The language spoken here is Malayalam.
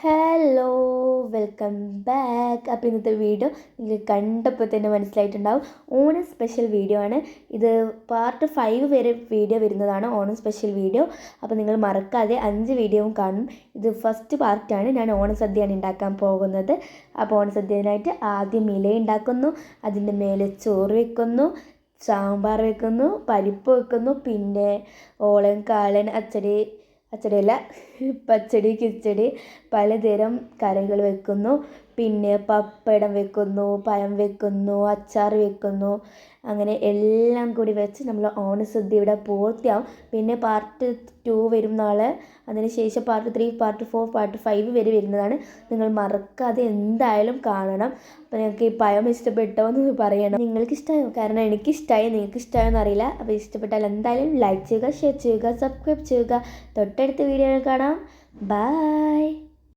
Hello, welcome back. അപ്പോൾ ഇന്നത്തെ വീഡിയോ നിങ്ങൾക്ക് കണ്ടപ്പോൾ തന്നെ മനസ്സിലായിട്ടുണ്ടാവും, ഓണം സ്പെഷ്യൽ വീഡിയോ ആണ് ഇത്. പാർട്ട് 5 വരെ വീഡിയോ വരുന്നതാണ്, ഓണം സ്പെഷ്യൽ വീഡിയോ. അപ്പോൾ നിങ്ങൾ മറക്കാതെ 5 വീഡിയോയും കാണും. ഇത് ഫസ്റ്റ് പാർട്ടാണ്. ഞാൻ ഓണസദ്യയാണ് ഉണ്ടാക്കാൻ പോകുന്നത്. അപ്പോൾ ഓണസദ്യനായിട്ട് ആദ്യം ഇല ഉണ്ടാക്കുന്നു, അതിൻ്റെ മേലെ ചോറ് വെക്കുന്നു, സാമ്പാർ വെക്കുന്നു, പരിപ്പ് വെക്കുന്നു, പിന്നെ ഓളൻ കാളൻ അച്ചടിയല്ല പച്ചടി, കിച്ചടി, പലതരം കറികൾ വെക്കുന്നു. പിന്നെ പപ്പടം വെക്കുന്നു, പഴം വെക്കുന്നു, അച്ചാർ വെക്കുന്നു. അങ്ങനെ എല്ലാം കൂടി വെച്ച് നമ്മൾ ഓണസദ്യ ഇവിടെ പൂർത്തിയാവും. പിന്നെ പാർട്ട് 2 വരും നാളെ. അതിനുശേഷം പാർട്ട് 3, പാർട്ട് 4, പാർട്ട് 5 വരെ വരുന്നതാണ്. നിങ്ങൾ മറക്കാതെ എന്തായാലും കാണണം. അപ്പോൾ നിങ്ങൾക്ക് ഈ പഴം ഇഷ്ടപ്പെട്ടോ എന്ന് പറയണം. നിങ്ങൾക്ക് ഇഷ്ടമായോ? കാരണം എനിക്കിഷ്ടമായി, നിങ്ങൾക്ക് ഇഷ്ടമായോന്ന് അറിയില്ല. അപ്പോൾ ഇഷ്ടപ്പെട്ടാൽ എന്തായാലും ലൈക്ക് ചെയ്യുക, ഷെയർ ചെയ്യുക, സബ്സ്ക്രൈബ് ചെയ്യുക. തൊട്ടടുത്ത വീഡിയോയിൽ കാണാം. ബൈ.